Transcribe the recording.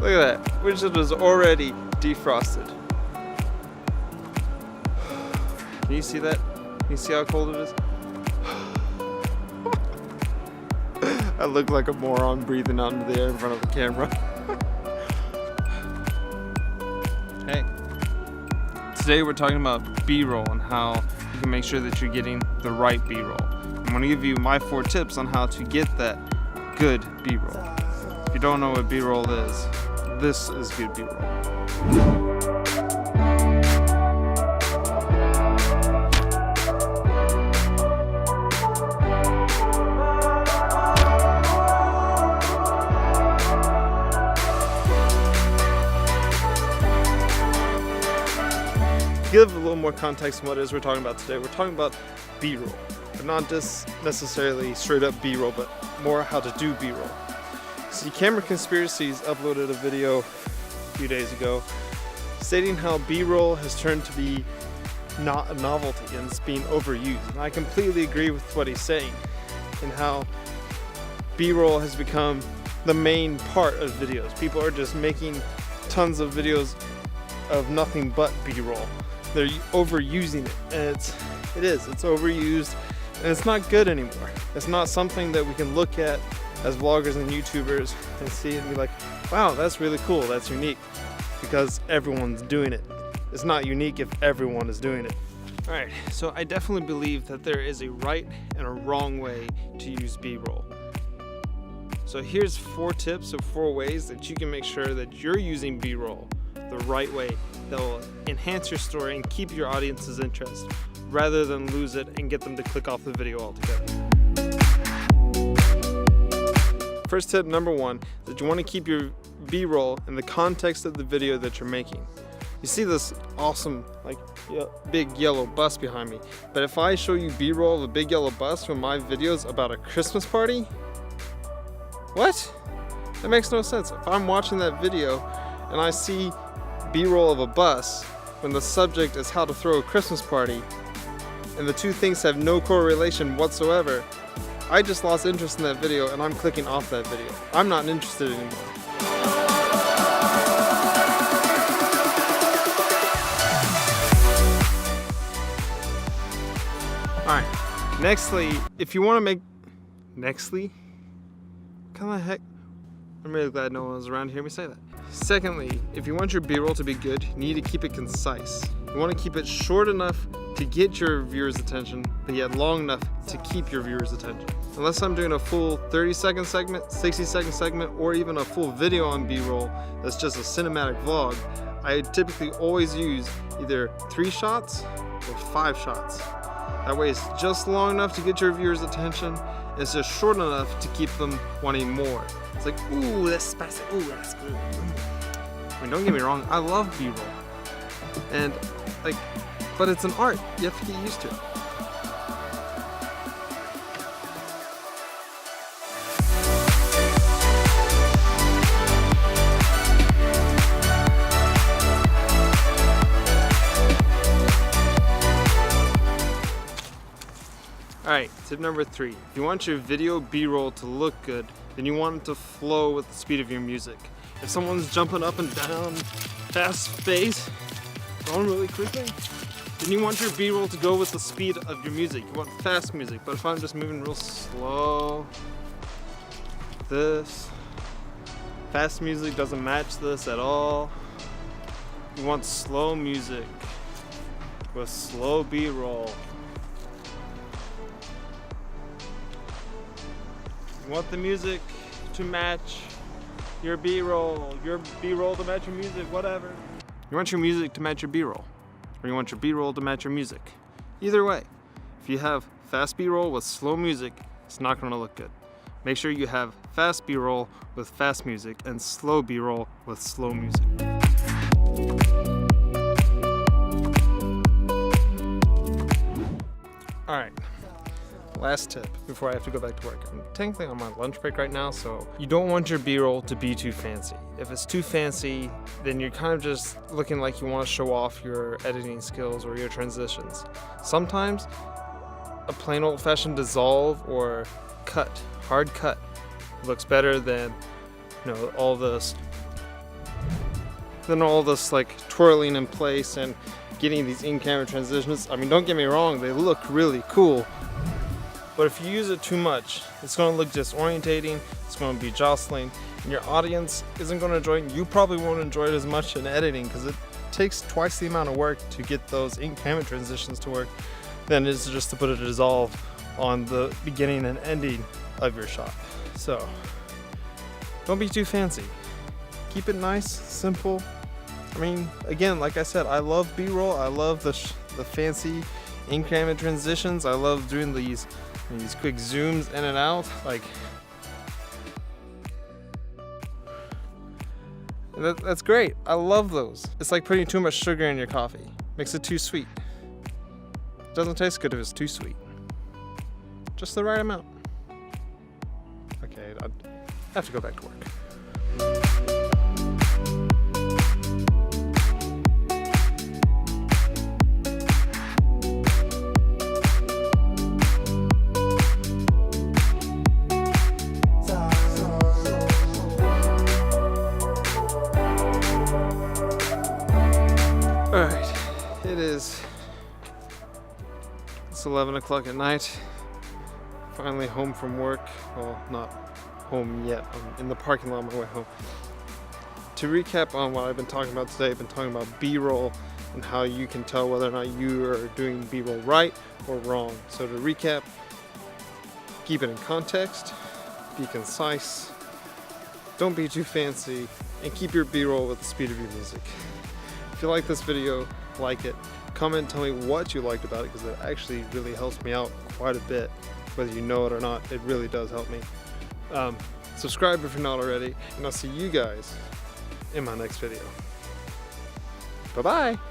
Look at that, windshield is already defrosted. Can you see that? Can you see how cold it is? I look like a moron breathing out into the air in front of the camera. Hey, today we're talking about B-roll and how you can make sure that you're getting the right B-roll. I'm going to give you my 4 tips on how to get that good B-roll. If you don't know what B-roll is, this is good B-roll. To give a little more context on what it is we're talking about today, we're talking about B-roll, but not just necessarily straight up B-roll, but more how to do B-roll. See, Camera Conspiracies uploaded a video a few days ago stating how B-roll has turned to be not a novelty and it's being overused. And I completely agree with what he's saying and how B-roll has become the main part of videos. People are just making tons of videos of nothing but B-roll. They're overusing it, and it's overused, and it's not good anymore. It's not something that we can look at as vloggers and YouTubers and see and be like, wow, that's really cool, that's unique, because everyone's doing it. It's not unique if everyone is doing it. All right, so I definitely believe that there is a right and a wrong way to use B-roll. So here's 4 tips of 4 ways that you can make sure that you're using B-roll the right way that will enhance your story and keep your audience's interest rather than lose it and get them to click off the video altogether. First tip number 1 is that you want to keep your B-roll in the context of the video that you're making. You see this awesome big yellow bus behind me, but if I show you B-roll of a big yellow bus from my videos about a Christmas party, what? That makes no sense. If I'm watching that video and I see B-roll of a bus when the subject is how to throw a Christmas party and the two things have no correlation whatsoever, I just lost interest in that video and I'm clicking off that video. I'm not interested anymore. Alright, nextly, if you want to make... Nextly? What kind of heck? I'm really glad no one was around to hear me say that. Secondly, if you want your B-roll to be good, you need to keep it concise. You want to keep it short enough to get your viewers' attention, but yet long enough to keep your viewers' attention. Unless I'm doing a full 30-second segment, 60-second segment, or even a full video on B-roll that's just a cinematic vlog, I typically always use either 3 shots or 5 shots. That way it's just long enough to get your viewers' attention, and it's just short enough to keep them wanting more. It's like, ooh, that's spicy, ooh, that's good. I mean, don't get me wrong, I love B-roll. And, but it's an art. You have to get used to it. Alright, tip number 3. If you want your video B-roll to look good, then you want it to flow with the speed of your music. If someone's jumping up and down, fast pace, going really quickly, then you want your B-roll to go with the speed of your music. You want fast music, but if I'm just moving real slow, fast music doesn't match this at all. You want slow music with slow B-roll. You want the music to match your B-roll to match your music, whatever. You want your music to match your B-roll, or you want your B-roll to match your music. Either way, if you have fast B-roll with slow music, it's not gonna look good. Make sure you have fast B-roll with fast music and slow B-roll with slow music. All right. Last tip before I have to go back to work. I'm technically on my lunch break right now, so you don't want your B-roll to be too fancy. If it's too fancy, then you're kind of just looking like you want to show off your editing skills or your transitions. Sometimes a plain old-fashioned dissolve or hard cut looks better than all this than all this like twirling in place and getting these in-camera transitions. I mean, don't get me wrong, they look really cool. But if you use it too much, it's going to look disorientating, it's going to be jostling, and your audience isn't going to enjoy it. You probably won't enjoy it as much in editing because it takes twice the amount of work to get those in-camera transitions to work than it is just to put a dissolve on the beginning and ending of your shot. So don't be too fancy. Keep it nice, simple. I mean, again, like I said, I love B-roll. I love the fancy in-camera transitions. I love doing these quick zooms in and out. Like, that's great. I love those. It's like putting too much sugar in your coffee. Makes it too sweet. It doesn't taste good if it's too sweet. Just the right amount. Okay, I have to go back to work. Alright, it's 11 o'clock at night. Finally home from work. Well, not home yet. I'm in the parking lot on my way home. To recap on what I've been talking about today, I've been talking about B-roll and how you can tell whether or not you are doing B-roll right or wrong. So to recap, keep it in context, be concise, don't be too fancy, and keep your B-roll with the speed of your music. If you like this video, like it, comment, tell me what you liked about it, because it actually really helps me out quite a bit. Whether you know it or not, it really does help me. Subscribe if you're not already, and I'll see you guys in my next video. Bye-bye.